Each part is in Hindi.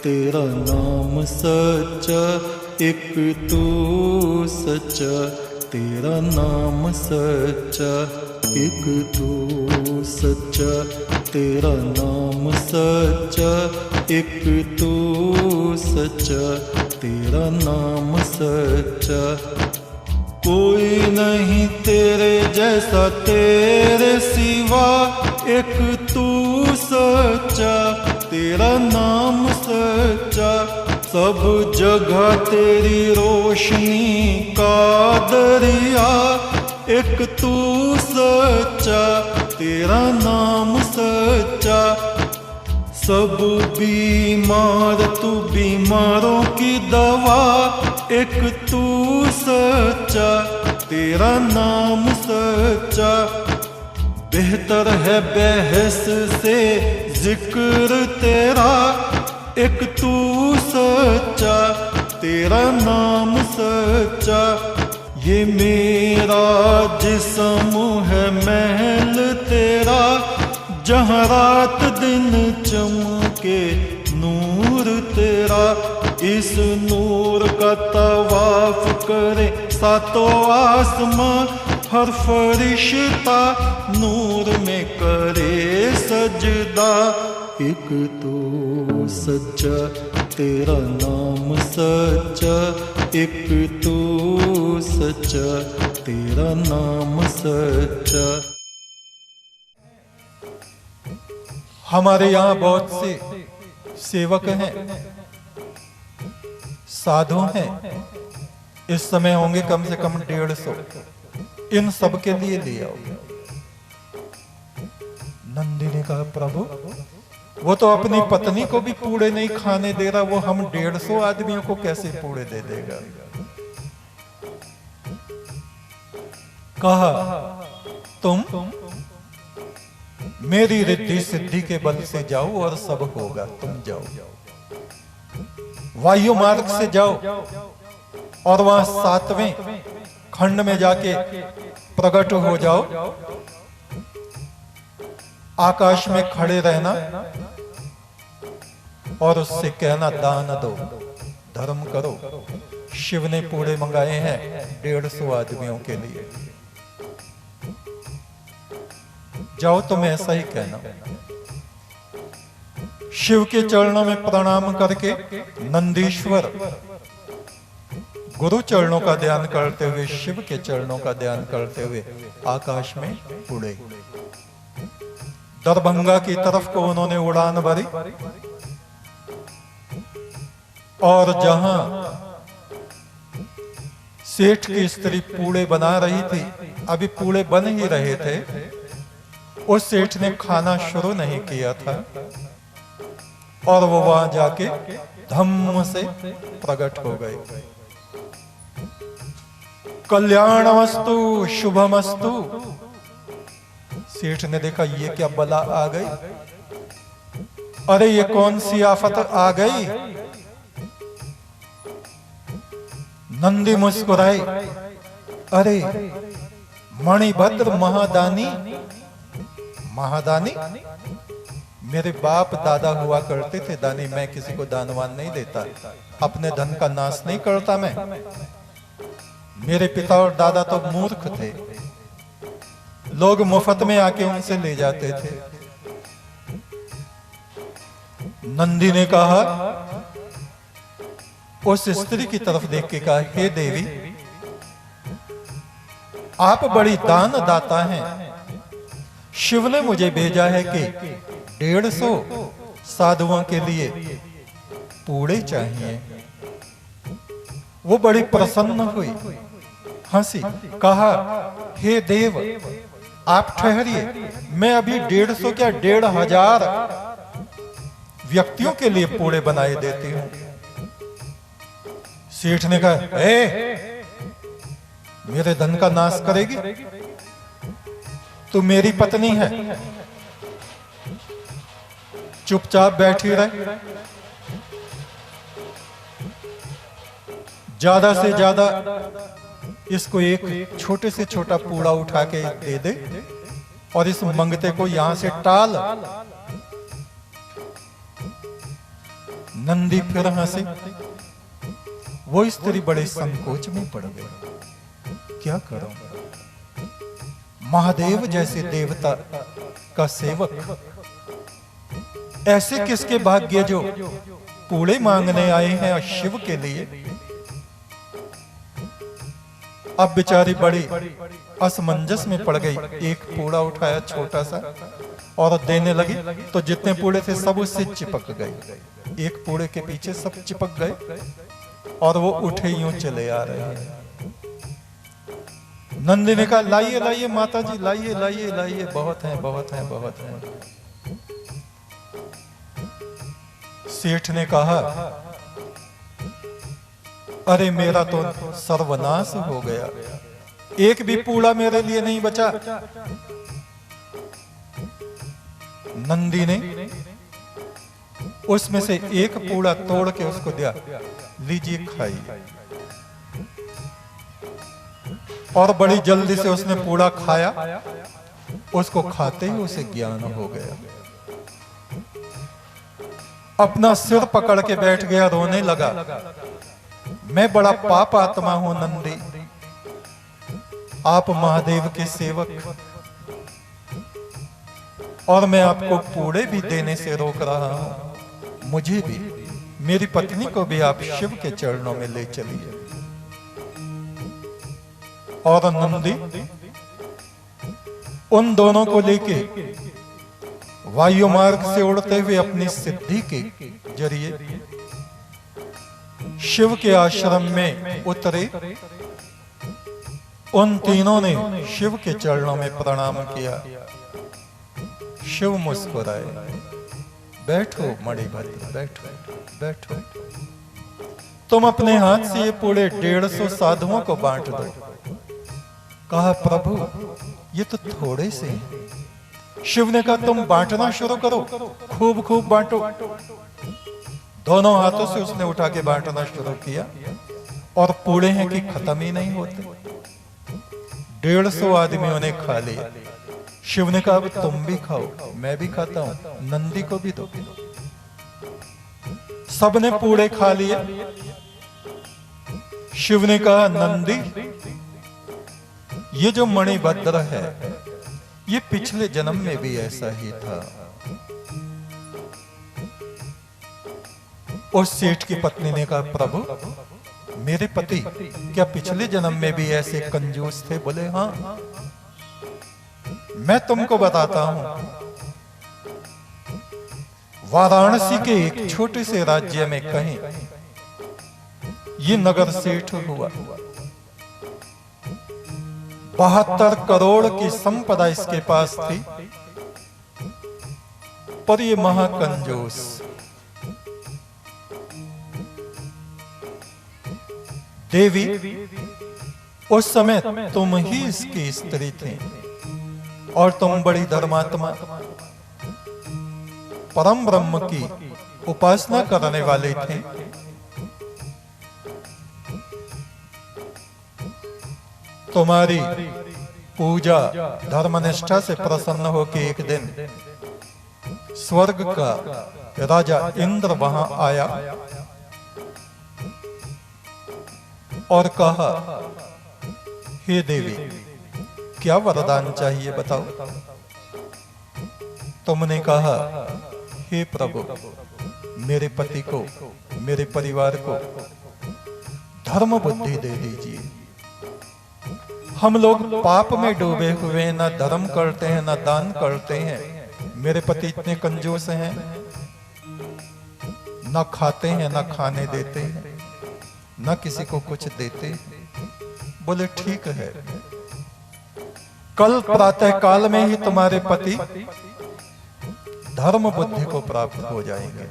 तेरा नाम सच्चा, एक तू सच्चा। तेरा नाम सच्चा, एक तू सच्चा। तेरा नाम सच्चा, एक तू सच्चा। तेरा नाम सच्चा, कोई नहीं तेरे जैसा तेरे सिवा, एक तू सच्चा। तेरा नाम सच्चा, सब जगह तेरी रोशनी का दरिया, एक तू सच्चा। तेरा नाम सच्चा, सब बीमार तू बीमारों की दवा, एक तू सच्चा। तेरा नाम सच्चा, बेहतर है बहस से जिक्र तेरा, एक तू सच्चा। तेरा नाम सच्चा, ये मेरा जिस्म है महल तेरा, जहाँ रात दिन चमके नूर तेरा। इस नूर का तवाफ करे सातों आसमां, हर फरिश्ता नूर में करे सजदा, एक तू सच्चा। तेरा नाम सच्चा, एक तू सच्चा। तेरा नाम सच्चा। हमारे यहाँ बहुत से सेवक हैं, साधु हैं, इस समय होंगे कम से कम 150। इन सब के लिए ले आओ। नंदी ने कहा प्रभु, वो तो अपनी पत्नी को भी पूड़े नहीं खाने दे रहा, वो हम 150 आदमियों को कैसे पूड़े दे देगा। कहा तुम मेरी रिद्धि सिद्धि के बल से जाओ और सब होगा, तुम जाओ। वायु मार्ग से जाओ और वहां 7वें खंड में जाके प्रकट हो जाओ। आकाश में खड़े रहना और उससे कहना दान दो, धर्म करो। शिव ने पूड़े मंगाए हैं 150 आदमियों के लिए, जाओ तुम ऐसा ही कहना। शिव के चरणों में प्रणाम करके नंदीश्वर गुरु चरणों का ध्यान करते हुए, शिव के चरणों का ध्यान करते हुए आकाश में उड़े। दरभंगा की तरफ को उन्होंने उड़ान भरी और जहां सेठ की स्त्री पूड़े बना रही थी, अभी पूड़े बन ही रहे थे, उस सेठ ने खाना शुरू नहीं किया था और वो वहां जाके धम्म से प्रकट हो गए। कल्याणमस्तु शुभमस्तु। सेठ ने देखा ये क्या बला आ गई, अरे ये कौन सी आफत आ गई। नंदी मुस्कुराए, अरे मणिभद्र महादानी। महादानी मेरे बाप दादा हुआ करते थे दानी, मैं किसी को दानवान नहीं देता, अपने धन का नाश नहीं करता मैं। मेरे पिता और दादा तो मूर्ख थे, लोग मुफ्त में आके उनसे ले जाते थे। नंदी ने कहा, उस स्त्री की तरफ देख के कहा, हे देवी आप बड़ी दान दाता हैं, शिव ने मुझे भेजा है कि 150 साधुओं के लिए पूड़े चाहिए। वो बड़ी प्रसन्न हुई, हंसी, कहा हे देव आप ठहरिए, मैं अभी 150 क्या 1,500 व्यक्तियों के लिए पूड़े बनाए देती हूं। सेठ ने कहा, मेरे धन का नाश करेगी, तू मेरी पत्नी है, चुपचाप बैठी रहे। ज्यादा से ज्यादा इसको एक छोटे से छोटा पूड़ा उठा के दे दे और इस मंगते को यहां से टाल। नंदी फिर हंसे। वो स्त्री बड़े संकोच में पड़ गई। क्या करूं? महादेव जैसे देवता का सेवक ऐसे किसके भाग्य जो पूड़े मांगने आए हैं शिव के लिए। अब बेचारी बड़ी असमंजस में पड़ गई। एक पूड़ा उठाया छोटा सा और देने लगी तो जितने पूड़े थे सब उससे चिपक गए। एक पूड़े के पीछे सब चिपक गए और वो उठे यूं चले आ रहे हैं। नंदी ने कहा लाइए लाइए माता जी, लाइए लाइए लाइए, बहुत हैं बहुत हैं बहुत हैं। सेठ ने कहा अरे मेरा तो सर्वनाश हो गया, एक भी पूड़ा मेरे लिए नहीं बचा। नंदी ने उसमें से एक पूड़ा तोड़ के उसको दिया, लीजिए खाइए। और बड़ी जल्दी से उसने पूड़ा खाया। उसको खाते ही उसे ज्ञान हो गया। अपना सिर पकड़ के बैठ गया, रोने लगा। मैं बड़ा पाप आत्मा हूं नंदी, आप महादेव के सेवक और मैं आपको पूड़े भी देने से रोक रहा हूं। मुझे भी, मेरी पत्नी को भी आप शिव के चरणों में ले चलिए। और नंदी उन दोनों को लेके वायु मार्ग से उड़ते हुए अपनी सिद्धि के जरिए शिव के आश्रम में उतरे। उन तीनों ने शिव के चरणों में प्रणाम किया। शिव मुस्कुराए। बैठो मणिभद्र, बैठो बैठो। तुम अपने हाथ से ये पूरे 150 साधुओं को बांट दो। कहा प्रभु ये तो थोड़े से हैं। शिव ने कहा तुम बांटना शुरू करो, खूब खूब बांटो। दोनों हाथों से उसने उठा के बांटना शुरू किया और पूड़े हैं कि खत्म ही नहीं होते। 150 आदमियों ने खा लिया। शिव ने कहा अब तुम भी खाओ, मैं भी खाता हूं, नंदी को भी दो। सबने पूड़े खा लिए। शिव ने कहा नंदी ये जो मणिभद्र है ये पिछले जन्म में भी ऐसा ही था। उस सेठ की पत्नी ने कहा प्रभु मेरे पति क्या पिछले जन्म में भी ऐसे कंजूस थे? बोले हाँ। मैं तुमको बताता हूं, वाराणसी के एक छोटे से राज्य में कहीं ये नगर सेठ हुआ। 72 करोड़ की संपदा इसके पास थी, पर ये महाकंजूस। देवी उस समय तुम ही इसकी स्त्री थी और तुम बड़ी धर्मात्मा परम ब्रह्म की उपासना करने वाले थे। तुम्हारी पूजा धर्मनिष्ठा से प्रसन्न होकर एक दिन स्वर्ग का राजा इंद्र वहां आया और कहा हे देवी क्या वरदान चाहिए बताओ। तुमने कहा हे प्रभु मेरे पति को, मेरे परिवार को धर्म बुद्धि दे दीजिए। हम लोग पाप में डूबे हुए हैं, ना धर्म करते हैं ना दान करते हैं। मेरे पति इतने कंजूस हैं, ना खाते हैं ना खाने देते हैं, ना किसी को कुछ देते हैं। बोले ठीक है, कल प्रातः काल में ही तुम्हारे पति धर्म बुद्धि को प्राप्त हो जाएंगे।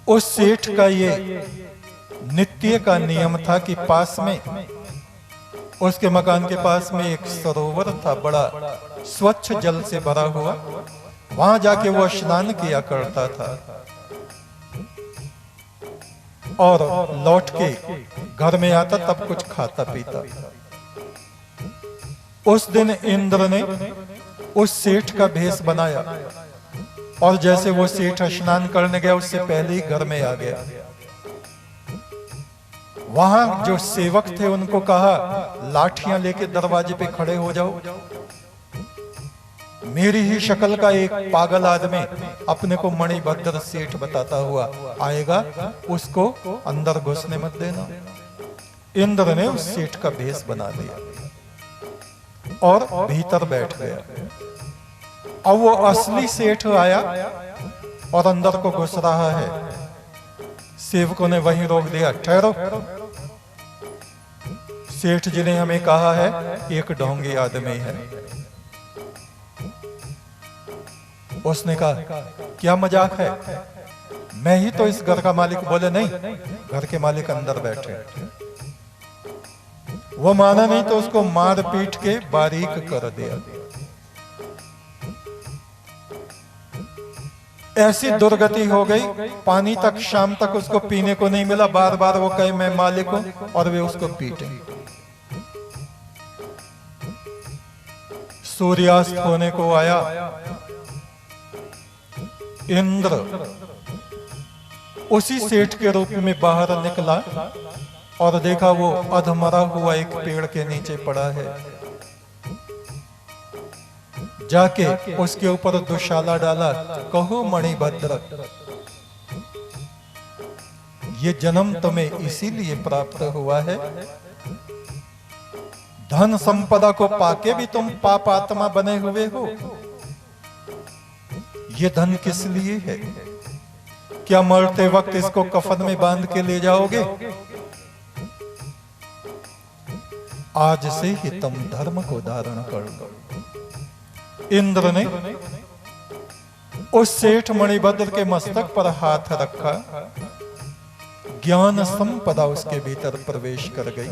उस सेठ का ये नित्य का नियम था कि पास में उसके मकान के पास में एक सरोवर था, बड़ा स्वच्छ जल से भरा हुआ। वहां जाके वो स्नान किया करता था और लौट के घर में आता तब कुछ खाता पीता। उस दिन इंद्र ने उस सेठ का भेष बनाया और जैसे वो सेठ स्नान करने गया उससे पहले ही घर में आ गया। वहां जो सेवक थे उनको कहा, लाठियां लेके दरवाजे पे खड़े हो जाओ। मेरी ही शक्ल का एक पागल आदमी अपने को मणिभद्र सेठ बताता हुआ आएगा, उसको अंदर घुसने मत देना। इंद्र ने उस सेठ का भेष बना लिया और भीतर बैठ गया। अब वो असली सेठ आया और अंदर को घुस रहा है। सेवकों ने वहीं रोक दिया, ठहरो, सेठ जी ने हमें कहा है एक ढोंगी आदमी है। उसने कहा, क्या मजाक है, मैं ही तो इस घर का मालिक। बोले नहीं, घर के मालिक अंदर बैठे। वो माना नहीं तो उसको मार पीट के बारीक कर दिया। ऐसी दुर्गति हो गई, पानी तक शाम तक उसको पीने को नहीं मिला। बार बार वो कहे मैं मालिक हूं और वे उसको पीटे। सूर्यास्त होने को आया। इंद्र उसी सेठ के रूप में बाहर निकला और देखा वो अधमरा हुआ एक पेड़ के नीचे पड़ा है। जाके उसके ऊपर दुशाला डाला, कहो मणिभद्र, ये जन्म तुम्हें इसीलिए प्राप्त हुआ है। धन संपदा को पाके भी तुम पाप आत्मा बने हुए हो। ये धन किस लिए है? क्या मरते वक्त इसको कफन में बांध के ले जाओगे? आज से ही तुम धर्म को धारण कर लो। इंद्र ने उस सेठ मणिभद्र के मस्तक पर हाथ रखा। ज्ञान संपदा उसके भीतर प्रवेश कर गई।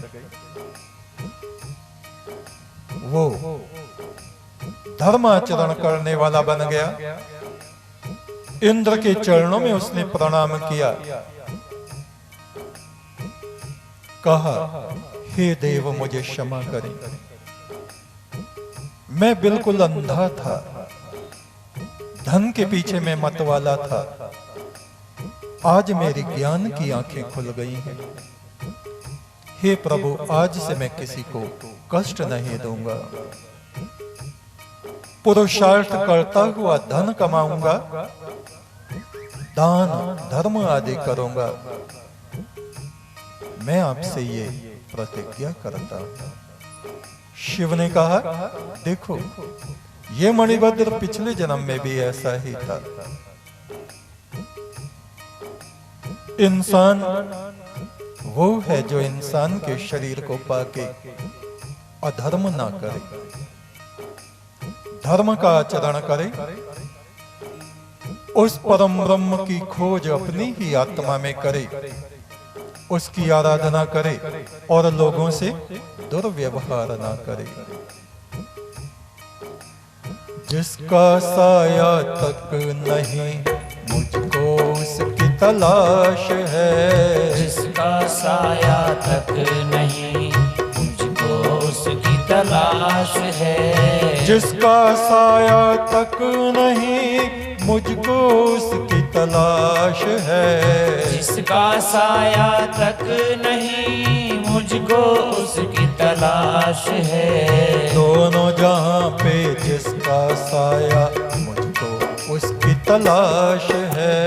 वो धर्माचरण करने वाला बन गया। इंद्र के चरणों में उसने प्रणाम किया। कहा, हे देव मुझे क्षमा करें, मैं बिल्कुल अंधा था, धन के पीछे मैं मतवाला था। आज मेरी ज्ञान की आंखें खुल गई हैं। हे प्रभु, आज से मैं किसी को कष्ट नहीं दूंगा। पुरुषार्थ करता हुआ धन कमाऊंगा, दान धर्म आदि करूंगा। मैं आपसे ये प्रतिज्ञा करता हूं। शिव ने कहा, देखो ये मणिभद्र पिछले जन्म में भी ऐसा ही था। इंसान वो है जो इंसान के शरीर को पाके अधर्म ना करे, धर्म का आचरण करे, उस परम ब्रह्म की खोज अपनी ही आत्मा में करे, उसकी आराधना करे और लोगों से दुर्व्यवहार ना करे। जिसका साया तक नहीं मुझको उसकी तलाश है। जिसका साया तक नहीं मुझको उसकी तलाश है। जिसका साया तक नहीं मुझको उसकी तलाश है। जिसका साया तक नहीं मुझको उसकी तलाश है। दोनों जहां पे जिसका साया मुझको उसकी तलाश है।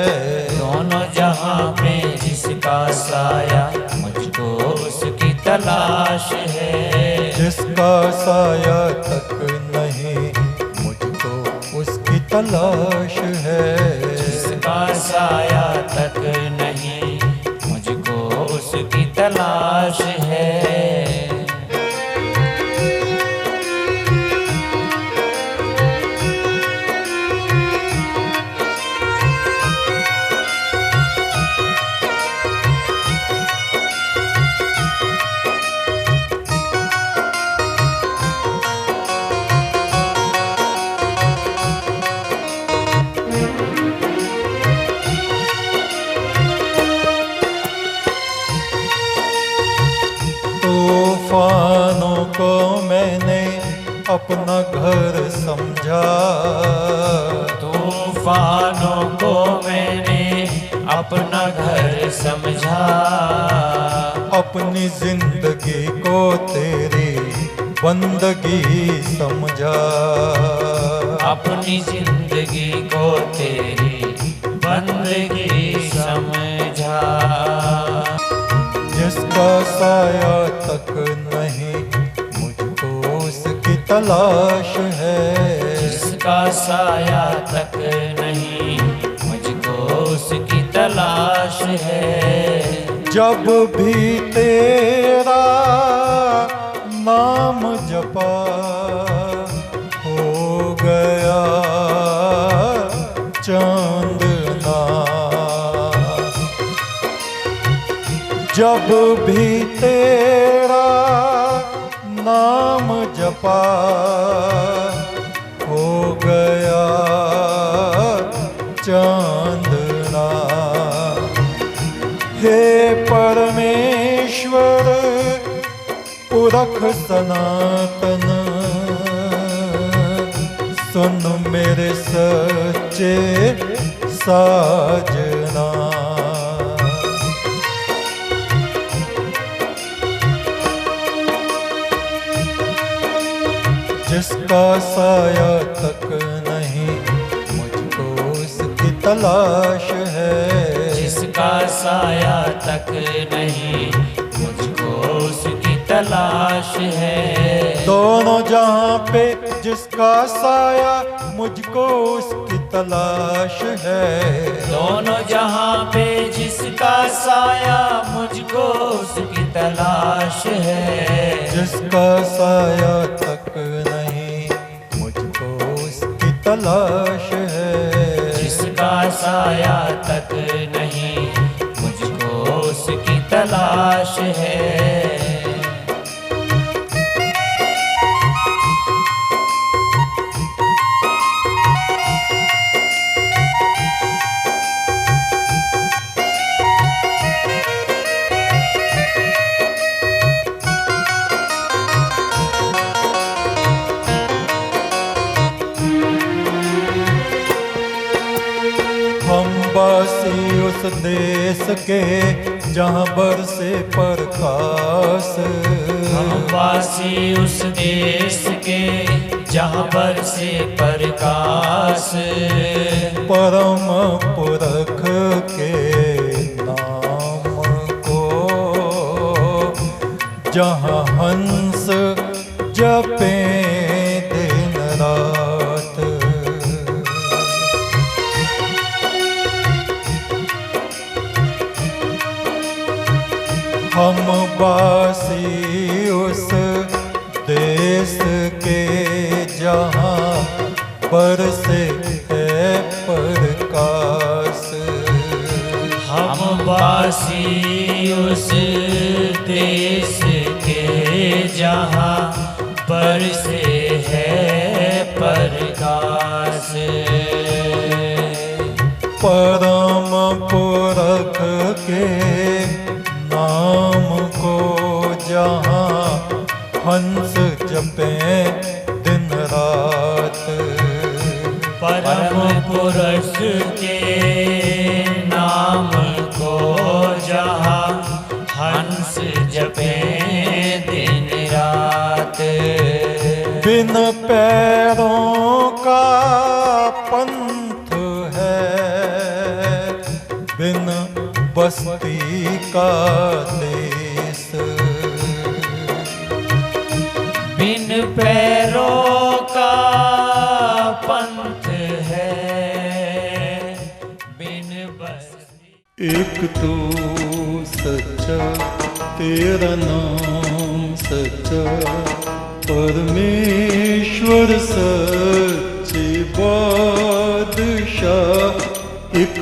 दोनों जहां पे जिसका साया मुझको उसकी तलाश है। जिसका साया तक नहीं मुझको उसकी तलाश है। जिसका साया तक नहीं मुझको उसकी तलाश है। तूफानों को मैंने अपना घर समझा। तूफानों तूफानों को मैंने अपना घर समझा, अपनी जिंदगी को तेरी बंदगी समझा, अपनी जिंदगी को तेरी बंदगी समझा। जिसका साया तक नहीं मुझको उसकी तलाश है, जिसका साया तक नहीं मुझको उसकी तलाश है। जब भी तेरा नाम जपा हो गया चांदना, जब भी तेरा नाम जपा हो गया चांदना। हे परमेश्वर पुरख सनातन, सुन मेरे सच्चे साजना। जिसका साया तक नहीं मुझको उसकी तलाश है, जिसका साया तक नहीं मुझको उसकी तलाश है। दोनों जहां पे जिसका साया मुझको उसकी तलाश है, दोनों जहां पे जिसका साया मुझको उसकी तलाश है। जिसका साया तक नहीं मुझको उसकी तलाश है, जिसका साया तक नहीं मुझको उसकी तलाश है। हम वासी उस देश के जहाँ बरसे प्रकाश, हम वासी उस देश के जहाँ बरसे प्रकाश। परम पुरख के नाम को जहाँ हंस जपे दिन रात। हम वासी उस देश के जहाँ बरसे है प्रकाश। हम वासी उस देश के जहाँ बरसे है प्रकाश। परम पुरख के नाम को जहाँ हंस जपे दिन रात। परम पुरुष के नाम को जहाँ हंस जपे दिन रात। बिन पैरों का पंथ है, बिन बस्ती का देश। बिन पैरों का पंथ है, बिन बस्ती। एक तो सच्चा तेरा नाम सच्चा, परमेश्वर सच्चे बादशाह। एक